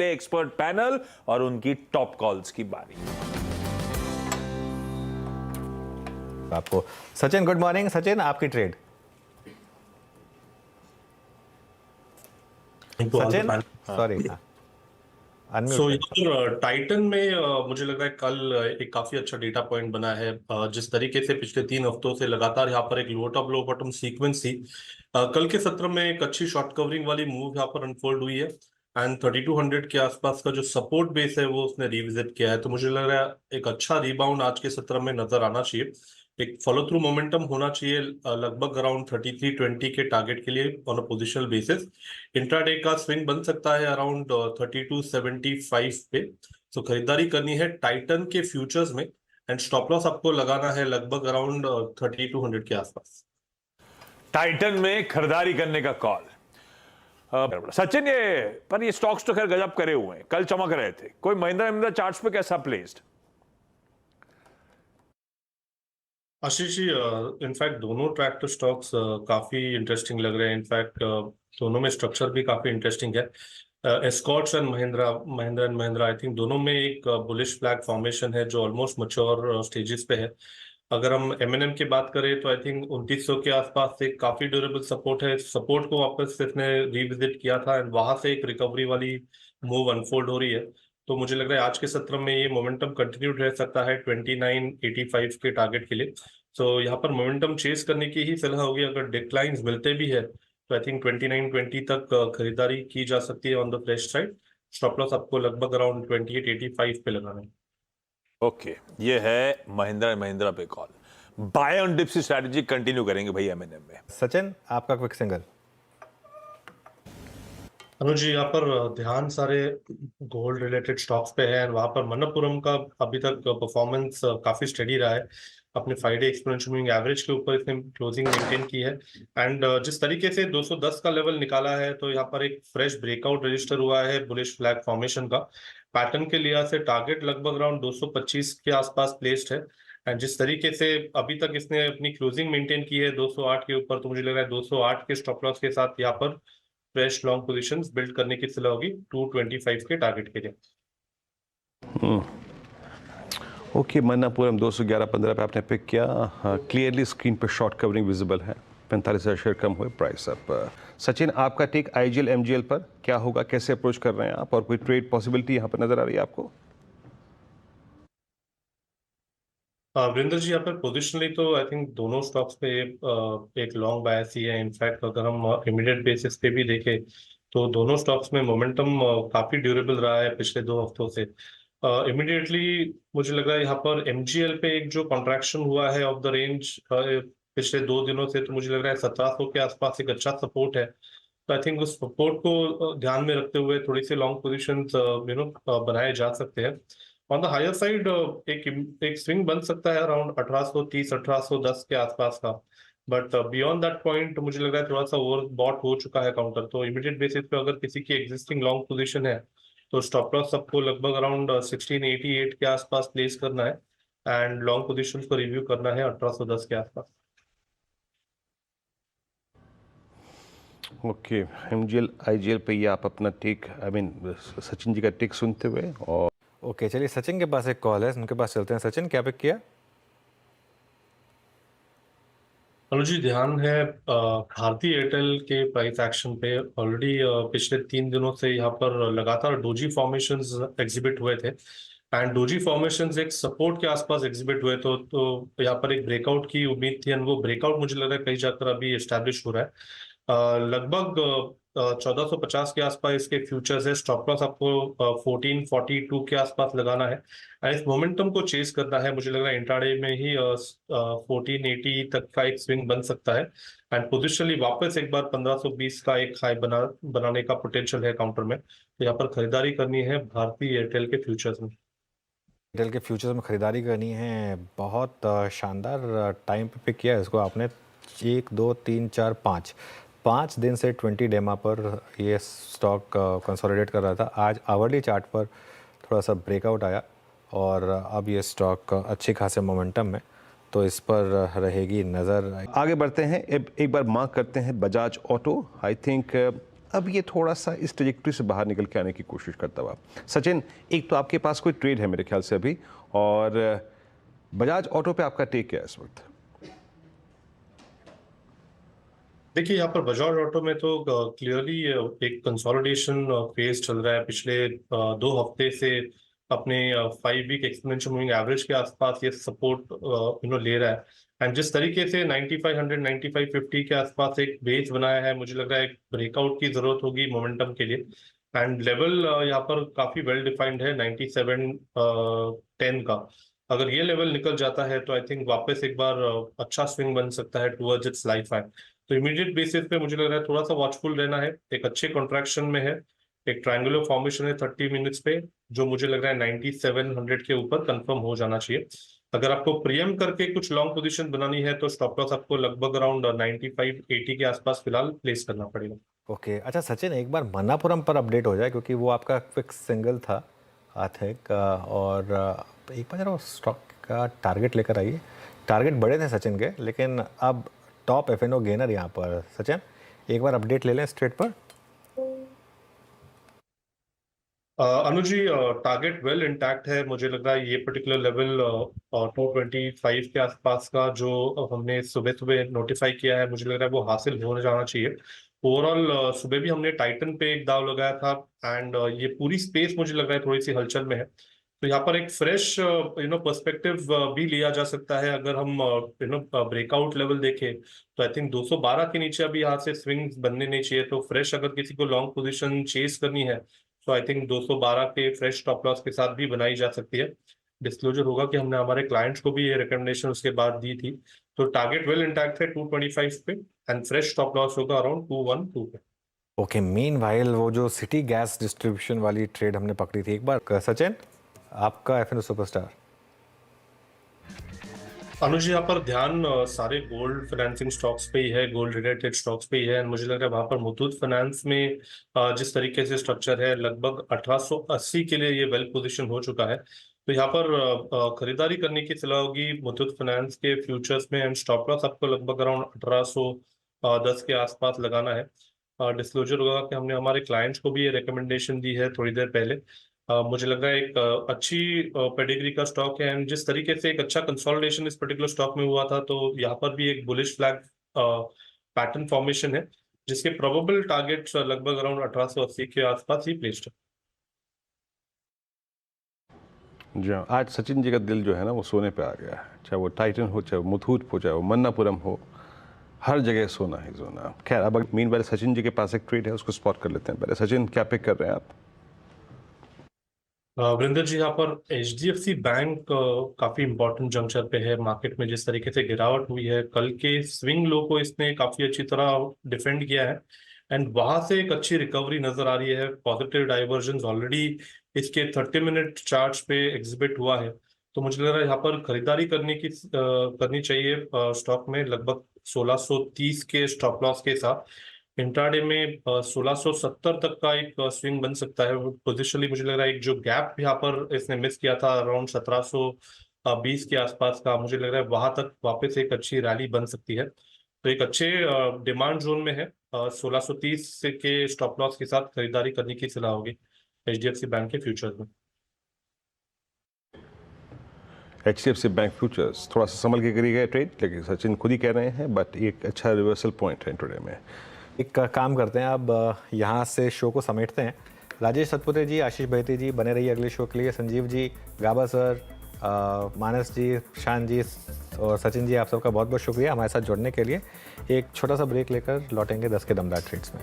Expert panel और उनकी top calls की बारी। आपको सचिन, गुड मॉर्निंग। सचिन, आपकी ट्रेड। सचिन सॉरी, सो यहाँ पर टाइटन में मुझे लग रहा है कल एक काफी अच्छा डेटा पॉइंट बना है। जिस तरीके से पिछले 3 हफ्तों से लगातार यहाँ पर एक लो टॉप लो बॉटम सीक्वेंस थी, कल के सत्र में एक अच्छी शॉर्ट कवरिंग वाली मूव यहाँ पर अनफोल्ड हुई है एंड 3200 के आसपास का जो सपोर्ट बेस है वो उसने रिविजिट किया है। तो मुझे लग रहा है एक अच्छा रिबाउंड आज के सत्र में नजर आना चाहिए। एक फॉलो थ्रू मोमेंटम होना चाहिए लगभग अराउंड 3320 के टारगेट के लिए on a positional basis. Intraday का स्विंग बन सकता है अराउंड 3275 पे। तो खरीदारी करनी है टाइटन के फ्यूचर्स में एंड स्टॉप लॉस आपको लगाना है लगभग अराउंड 3200 के आसपास। टाइटन में खरीदारी करने का कॉल। सचिन, ये स्टॉक्स तो खैर गजब करे हुए हैं, कल चमक रहे थे। कोई महिंद्रा चार्ट्स पे कैसा प्लेस्ड? आशीष जी, इनफैक्ट दोनों ट्रैक्टर स्टॉक्स काफी इंटरेस्टिंग लग रहे हैं। इनफैक्ट दोनों में स्ट्रक्चर भी काफी इंटरेस्टिंग है। Escorts and Mahindra I think दोनों में एक बुलिश फ्लैग फॉर्मेशन है जो ऑलमोस्ट मैच्योर स्टेजेस पे है। अगर हम एमएनएम की बात करें तो आई थिंक 2900 के आसपास एक काफी ड्यूरेबल सपोर्ट है। सपोर्ट को वापस इसने रिविजिट किया था एंड वहां से एक रिकवरी वाली मूव अनफोल्ड हो रही है। तो मुझे लग रहा है आज के सत्र में ये मोमेंटम कंटिन्यू रह सकता है 2985 के टारगेट के लिए। तो यहाँ पर मोमेंटम चेस करने की ही सलाह होगी। अगर डिक्लाइंस मिलते भी है तो आई थिंक 2920 तक खरीदारी की जा सकती है on the fresh side. Stop loss आपको लगभग अराउंड 2885 पे लगाना है। ओके, ये है महिंद्रा पे call. Buy on dips strategy continue करेंगे भाई एमएनएम में। सचिन, आपका क्विक सिंगल। अनुज जी, यहाँ पर ध्यान सारे गोल्ड रिलेटेड स्टॉक्स पे है। वहां पर मनप्पुरम का अभी तक परफॉर्मेंस काफी स्टेडी रहा है। अपने 5 डे एक्सपोनेंशियल मूविंग एवरेज के ऊपर इसने क्लोजिंग मेंटेन की है एंड जिस तरीके से 210 का लेवल निकाला है तो यहाँ पर एक फ्रेश ब्रेकआउट रजिस्टर हुआ है बुलिश फ्लैग फॉर्मेशन का। पैटर्न के लिहाज से टारगेट लगभग अराउंड 225 के आसपास प्लेस्ड है एंड जिस तरीके से अभी तक इसने अपनी क्लोजिंग मेंटेन की है 208 के ऊपर, तो मुझे लग रहा है 208 के स्टॉप लॉस के साथ यहाँ पर फ्रेश लॉन्ग पोजीशंस बिल्ड करने की सलाह होगी 225 के टारगेट के लिए। ओके, मन्नापुरम 211.15 पे आपने पिक किया। क्लियरली स्क्रीन पे शॉर्ट कवरिंग विजिबल है। 45,000 शेयर कम हुए, प्राइस अप। सचिन, आपका टेक आईजीएल एमजीएल पर क्या होगा, कैसे अप्रोच कर रहे हैं आप, और कोई ट्रेड पॉसिबिलिटी यहाँ पर नजर आ रही है आपको? वीरेंद्र जी, यहाँ पर पोजिशनली तो आई थिंक दोनों स्टॉक्स पे एक लॉन्ग बायस ही है। इनफैक्ट अगर हम इमीडिएट बेसिस पे भी देखें तो दोनों स्टॉक्स में मोमेंटम काफी ड्यूरेबल रहा है पिछले 2 हफ्तों से। इमीडिएटली मुझे लग रहा है यहाँ पर एमजीएल पे एक जो कॉन्ट्रैक्शन हुआ है ऑफ द रेंज पिछले 2 दिनों से, तो मुझे लग रहा है 1700 के आसपास एक अच्छा सपोर्ट है। तो आई थिंक उस सपोर्ट को ध्यान में रखते हुए थोड़ी सी लॉन्ग पोजिशन बनाए जा सकते हैं। ऑन द हायर साइड एक स्विंग बन सकता है अराउंड 1830 1810 के आसपास का, बट बियॉन्ड दैट पॉइंट मुझे लग रहा है थोड़ा सा ओवर बॉट हो चुका है काउंटर। तो इमीडिएट बेसिस पे अगर किसी की एग्जिस्टिंग लॉन्ग पोजीशन है तो स्टॉप लॉस सबको लगभग अराउंड 1688 के आसपास प्लेस करना है एंड लॉन्ग पोजीशंस को रिव्यू करना है 1810 के आसपास। ओके, एमजीएल आईजीएल पे ये आप अपना टेक, सचिन जी का टेक सुनते हुए। और ओके, चलिए सचिन के पास एक कॉल है, उनके पास चलते हैं। सचिन, क्या पिक किया? अनुज जी, ध्यान है भारती एयरटेल के प्राइस एक्शन पे। ऑलरेडी पिछले 3 दिनों से यहाँ पर लगातार डोजी फॉर्मेशंस एग्जिबिट हुए थे एंड डोजी फॉर्मेशंस एक सपोर्ट के आसपास एग्जिबिट हुए तो यहाँ पर एक ब्रेकआउट की उम्मीद थी एंड वो ब्रेकआउट मुझे लग रहा है कहीं जाकर अभी एस्टैब्लिश हो रहा है। लगभग 1450 के आसपास इसके फ्यूचर्स है। स्टॉप लॉस आपको 1442 के आसपास लगाना है एंड इस मोमेंटम को चेस करना है। मुझे लग रहा है इंट्राडे में ही 1480 तक का एक स्विंग बन सकता है एंड पोजिशनली वापस एक बार 1520 का एक हाई बनाने का पोटेंशियल है काउंटर में। तो यहाँ पर खरीदारी करनी है भारतीय एयरटेल के फ्यूचर्स में। एयरटेल के फ्यूचर्स में खरीदारी करनी है। बहुत शानदार टाइम पे पिक किया है इसको आपने। 1 2 3 4 5 दिन से 20 डेमा पर ये स्टॉक कंसोलिडेट कर रहा था। आज आवरली चार्ट पर थोड़ा सा ब्रेकआउट आया और अब ये स्टॉक अच्छी खासे मोमेंटम में, तो इस पर रहेगी नज़र। आगे बढ़ते हैं, एक बार मार्क करते हैं बजाज ऑटो। आई थिंक अब ये थोड़ा सा इस ट्रेजेक्टरी से बाहर निकल के आने की कोशिश करता हुआ। सचिन, एक तो आपके पास कोई ट्रेड है मेरे ख्याल से अभी, और बजाज ऑटो पे आपका टेक क्या है इस वक्त? देखिए, यहाँ पर बजाज ऑटो में तो क्लियरली एक कंसोलिडेशन फेज चल रहा है। पिछले 2 हफ्ते से अपने 5 वीक एक्सपोनेंशियल मूविंग एवरेज के आसपास ये सपोर्ट ले रहा है। एंड जिस तरीके से 9500 9550 के आसपास एक बेस बनाया है, मुझे लग रहा है एक ब्रेकआउट की जरूरत होगी मोमेंटम के लिए। एंड लेवल यहाँ पर काफी वेल डिफाइंड है 9710 का। अगर ये लेवल निकल जाता है तो आई थिंक वापस एक बार अच्छा स्विंग बन सकता है टुवर्ड्स इट्स लाइफ हाई। तो इमीडिएट बेसिस पे मुझे लग रहा है थोड़ा सा वॉचफुल रहना है। एक अच्छे कॉन्ट्रैक्शन में है, एक ट्रायंगुलर फॉर्मेशन है 30 मिनट्स पे, जो मुझे लग रहा है 9700 के ऊपर कंफर्म हो जाना चाहिए। अगर आपको प्रीएम करके कुछ लॉन्ग पोजीशन बनानी है तो स्टॉप लॉस आपको लगभग अराउंड 9580 के आसपास फिलहाल प्लेस करना पड़ेगा। ओके, अच्छा सचिन, एक बार मन्नापुरम पर अपडेट हो जाए, क्योंकि वो आपका क्विक सिंगल था आई थिंक, और एक बार जरा स्टॉक का टारगेट लेकर आइए। टारगेट बड़े थे सचिन के, लेकिन अब टॉप एफएनओ गेनर यहाँ पर। सचिन, एक बार अपडेट ले लें स्ट्रेट पर। अनुज जी, टारगेट वेल इंटैक्ट है। मुझे लग रहा है ये पर्टिकुलर लेवल 225 के आसपास का जो हमने सुबह सुबह नोटिफाई किया है, मुझे लग रहा है वो हासिल हो जाना चाहिए। ओवरऑल सुबह भी हमने टाइटन पे एक दाव लगाया था, एंड ये पूरी स्पेस मुझे लग रहा है थोड़ी सी हलचल में है। तो यहाँ पर एक फ्रेश पर्सपेक्टिव भी लिया जा सकता है। अगर हम ब्रेकआउट लेवल देखें तो आई थिंक 212 के नीचे अभी यहाँ से स्विंग्स बनने नहीं चाहिए। तो फ्रेश अगर किसी को लॉन्ग पोजीशन चेस करनी है तो आई थिंक 212 के फ्रेश स्टॉप लॉस के साथ भी बनाई जा सकती है। डिस्क्लोजर होगा कि हमने हमारे क्लाइंट्स को भी ये रिकमेंडेशन उसके बाद दी थी। तो टारगेट वेल इंटैक्ट है 225 पे, एंड फ्रेश स्टॉप लॉस होगा अराउंड 212 पे। ओके, मीनवाइल वो जो सिटी गैस डिस्ट्रीब्यूशन वाली ट्रेड हमने पकड़ी थी एक बार। सचिन, आपका एफएनओ सुपरस्टार। अनुज, यहाँ पर ध्यान सारे गोल्ड फाइनेंसिंग स्टॉक्स पे ही है, गोल्ड रिलेटेड स्टॉक्स पे ही है। मुझे लग रहा है वहां पर मुथूट फाइनेंस में जिस तरीके से स्ट्रक्चर है, लगभग 1880 के लिए ये वेल पोजीशन हो चुका है। तो यहाँ पर खरीदारी करने की सलाह होगी मुथूट फाइनेंस के फ्यूचर्स में। एंड स्टॉप लॉस आपको लगभग अराउंड 1810 के आसपास लगाना है। डिस्क्लोजर होगा कि हमने हमारे क्लाइंट्स को भी ये रिकमेंडेशन दी है थोड़ी देर पहले। मुझे लग रहा है एक अच्छी पेडिग्री का स्टॉक है। एंड जिस तरीके से एक अच्छा कंसोलिडेशन इस पर्टिकुलर स्टॉक में हुआ था, तो यहाँ पर भी एक बुलिश फ्लैग पैटर्न फॉर्मेशन है, जिसके प्रोबेबल टारगेट्स लगभग अराउंड 1880 के आसपास ही प्लेस्ड है। जी हाँ, आज सचिन जी का दिल जो है ना वो सोने पे आ गया है। चाहे वो टाइटन हो, चाहे वो मुथूट हो, चाहे वो मन्नापुरम हो, हर जगह सोना ही सोना। खैर, अब मीनवाइल सचिन जी के पास एक ट्रेड है, उसको स्पॉट कर लेते हैं। पहले सचिन, क्या पिक कर रहे हैं आप? वरिंदर जी, यहाँ पर HDFC बैंक काफी इंपॉर्टेंट जंक्शन पे है मार्केट में। जिस तरीके से गिरावट हुई है, कल के स्विंग लो को इसने काफी अच्छी तरह डिफेंड किया है, एंड वहां से एक अच्छी रिकवरी नजर आ रही है। पॉजिटिव डाइवर्जेंस ऑलरेडी इसके 30 मिनट चार्ट्स पे एग्जिबिट हुआ है। तो मुझे लग रहा है यहाँ पर खरीदारी करनी चाहिए स्टॉक में, लगभग 1630 के स्टॉप लॉस के साथ। इंट्राडे में 1670 तक का एक स्विंग बन सकता है। पोजिशनली मुझे लग रहा है एक जो गैप यहाँ पर इसने मिस किया था अराउंड 1720 के आसपास का, मुझे लग रहा है वहां तक वापस एक अच्छी रैली बन सकती है। तो एक अच्छे डिमांड जोन में है। 1630 के स्टॉप लॉस के साथ खरीदारी करने की सलाह होगी HDFC बैंक के फ्यूचर्स में। HDFC बैंक फ्यूचर्स थोड़ा सा संभल के करी गए ट्रेड, लेकिन सचिन खुद ही कह रहे हैं, बट एक अच्छा रिवर्सल पॉइंट है टुडे में। एक काम करते हैं, अब यहाँ से शो को समेटते हैं। राजेश सतपुते जी, आशीष बहती जी, बने रहिए अगले शो के लिए। संजीव जी, गाबा सर, मानस जी, शान जी और सचिन जी, आप सबका बहुत बहुत शुक्रिया हमारे साथ जुड़ने के लिए। एक छोटा सा ब्रेक लेकर लौटेंगे 10 के दमदार ट्रेड्स में।